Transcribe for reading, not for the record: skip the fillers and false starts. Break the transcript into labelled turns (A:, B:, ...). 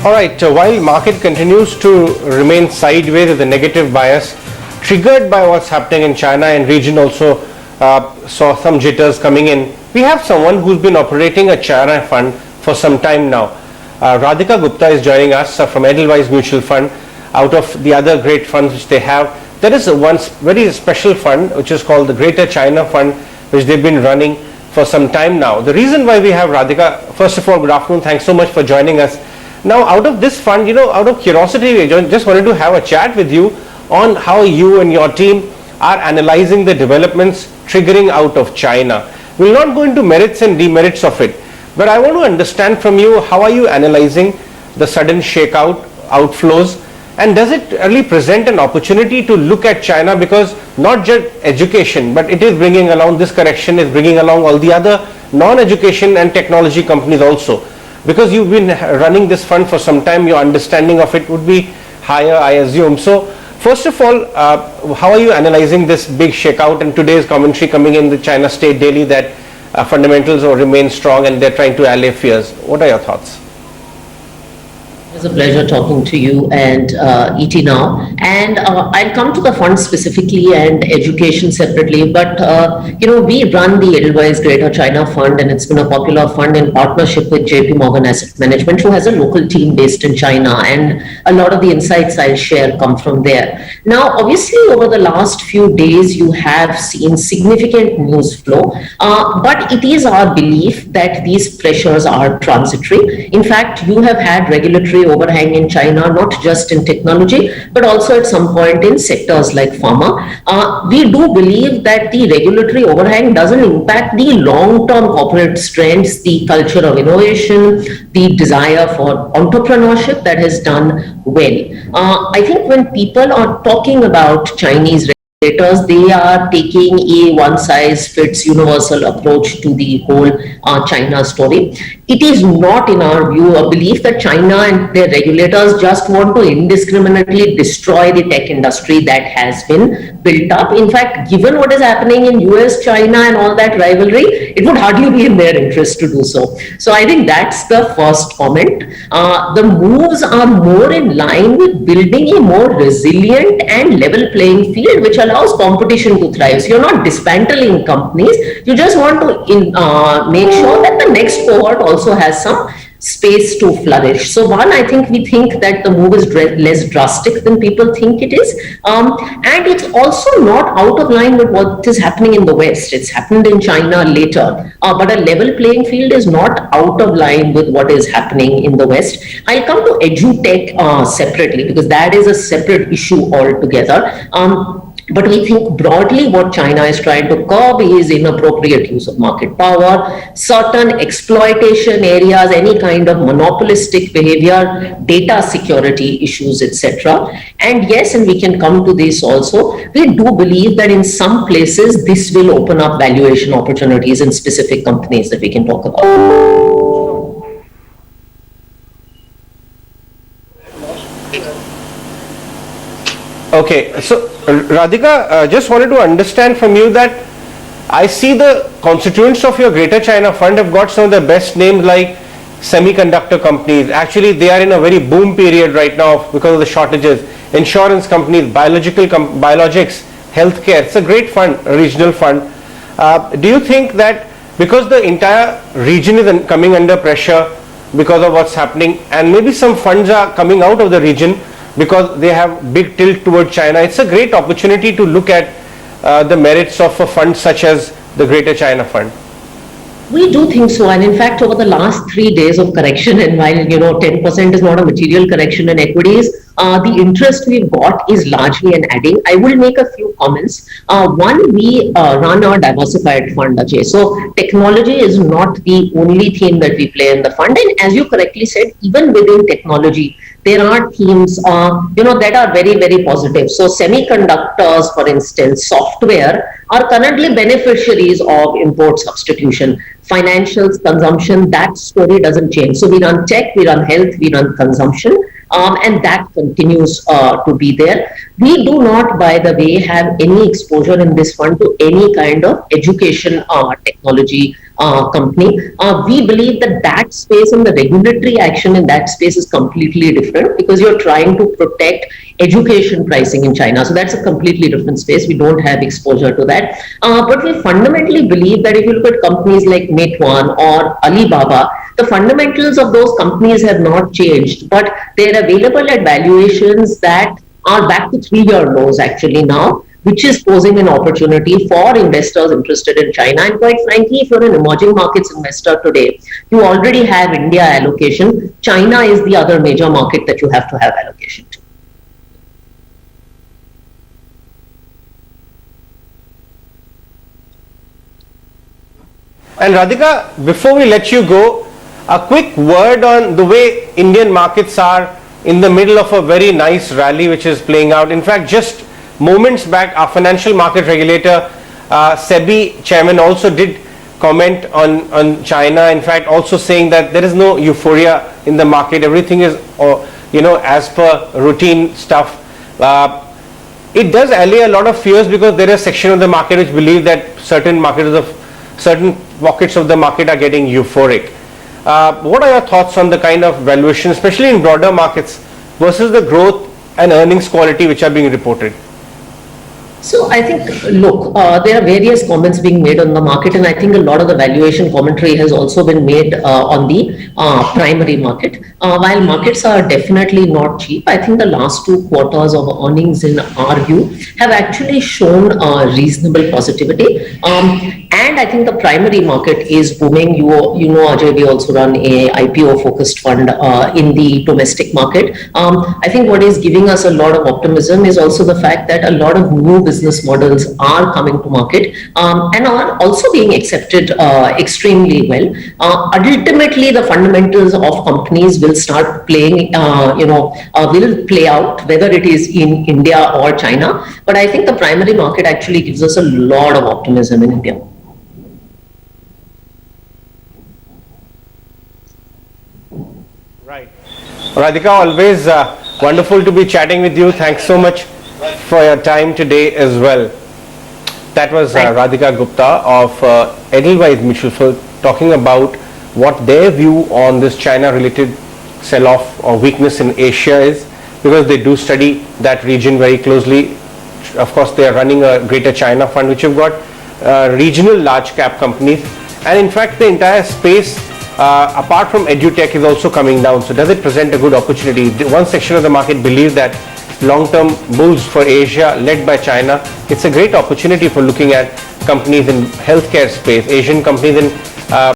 A: All right, while market continues to remain sideways with a negative bias, triggered by what's happening in China and region also saw some jitters coming in, we have someone who's been operating a China fund for some time now. Radhika Gupta is joining us from Edelweiss Mutual Fund. Out of the other great funds which they have, there is one very special fund which is called the Greater China Fund, which they've been running for some time now. The reason why we have Radhika, first of all, good afternoon, thanks so much for joining us. Now, out of this fund, out of curiosity, we just wanted to have a chat with you on how you and your team are analyzing the developments triggering out of China. We'll not go into merits and demerits of it, but I want to understand from you, how are you analyzing the sudden shakeout, outflows, and does it really present an opportunity to look at China, because not just education, but it is bringing along, this correction is bringing along all the other non-education and technology companies also. Because you've been running this fund for some time, your understanding of it would be higher, I assume. So, first of all, how are you analyzing this big shakeout and today's commentary coming in the China State Daily that fundamentals will remain strong and they're trying to allay fears? What are your thoughts?
B: It's a pleasure talking to you and ET now. And I'll come to the fund specifically and education separately. But, we run the Edelweiss Greater China Fund, and it's been a popular fund in partnership with JP Morgan Asset Management, who has a local team based in China. And a lot of the insights I'll share come from there. Now, obviously, over the last few days, you have seen significant news flow. But it is our belief that these pressures are transitory. In fact, you have had regulatory overhang in China, not just in technology, but also at some point in sectors like pharma. We do believe that the regulatory overhang doesn't impact the long-term corporate strengths, the culture of innovation, the desire for entrepreneurship that has done well. I think when people are talking about Chinese regulators, they are taking a one-size-fits-universal approach to the whole China story. It is not, in our view, a belief that China and their regulators just want to indiscriminately destroy the tech industry that has been built up. In fact, given what is happening in US, China and all that rivalry, it would hardly be in their interest to do so. So I think that's the first comment. The moves are more in line with building a more resilient and level playing field, which allows competition to thrive. So you're not dismantling companies, you just want to make sure that the next cohort also has some space to flourish. So one, I think we think that the move is less drastic than people think it is. And it's also not out of line with what is happening in the West. It's happened in China later. But a level playing field is not out of line with what is happening in the West. I'll come to EduTech separately, because that is a separate issue altogether. But we think broadly what China is trying to curb is inappropriate use of market power, certain exploitation areas, any kind of monopolistic behavior, data security issues, etc. And yes, and we can come to this also, we do believe that in some places this will open up valuation opportunities in specific companies that we can talk about.
A: Okay, so Radhika, just wanted to understand from you that I see the constituents of your Greater China Fund have got some of the best names like semiconductor companies. Actually, they are in a very boom period right now because of the shortages. Insurance companies, biologics, healthcare. It's a great fund, a regional fund. Do you think that because the entire region is coming under pressure because of what's happening, and maybe some funds are coming out of the region because they have big tilt toward China, it's a great opportunity to look at the merits of a fund such as the Greater China Fund?
B: We do think so, and in fact, over the last 3 days of correction, and while 10% is not a material correction in equities, the interest we've got is largely an adding. I will make a few comments. One, we run our diversified fund, Ajay. So technology is not the only theme that we play in the fund, and as you correctly said, even within technology, there are themes that are very, very positive. So semiconductors, for instance, software are currently beneficiaries of import substitution. Financials, consumption, that story doesn't change. So we run tech, we run health, we run consumption. And that continues to be there. We do not, by the way, have any exposure in this fund to any kind of education technology company. We believe that that space and the regulatory action in that space is completely different because you're trying to protect education pricing in China. So that's a completely different space. We don't have exposure to that. But we fundamentally believe that if you look at companies like Meituan or Alibaba, the fundamentals of those companies have not changed, but they're available at valuations that are back to 3-year lows actually now, which is posing an opportunity for investors interested in China. And quite frankly, if you're an emerging markets investor today, you already have India allocation. China is the other major market that you have to have allocation to.
A: And Radhika, before we let you go, a quick word on the way Indian markets are in the middle of a very nice rally which is playing out. In fact, just moments back, our financial market regulator, SEBI chairman, also did comment on China. In fact, also saying that there is no euphoria in the market. Everything is, as per routine stuff. It does allay a lot of fears because there is a section of the market which believe that certain pockets of the market are getting euphoric. What are your thoughts on the kind of valuation, especially in broader markets, versus the growth and earnings quality which are being reported?
B: So I think, look, there are various comments being made on the market, and I think a lot of the valuation commentary has also been made on the primary market. While markets are definitely not cheap, I think the last 2 quarters of earnings in our view have actually shown reasonable positivity. And I think the primary market is booming. You know, Ajay, we also run a IPO focused fund in the domestic market. I think what is giving us a lot of optimism is also the fact that a lot of new business models are coming to market and are also being accepted extremely well. Ultimately, the fundamentals of companies will start playing, will play out, whether it is in India or China. But I think the primary market actually gives us a lot of optimism in India.
A: Right. Radhika, always wonderful to be chatting with you. Thanks so much for your time today as well. That was Radhika Gupta of Edelweiss Mutual Fund talking about what their view on this China-related sell-off or weakness in Asia is, because they do study that region very closely. Of course, they are running a Greater China Fund, which have got regional large cap companies, and in fact the entire space apart from edutech is also coming down. So does it present a good opportunity? One section of the market believes that long-term bulls for Asia led by China, it's a great opportunity for looking at companies in healthcare space, Asian companies in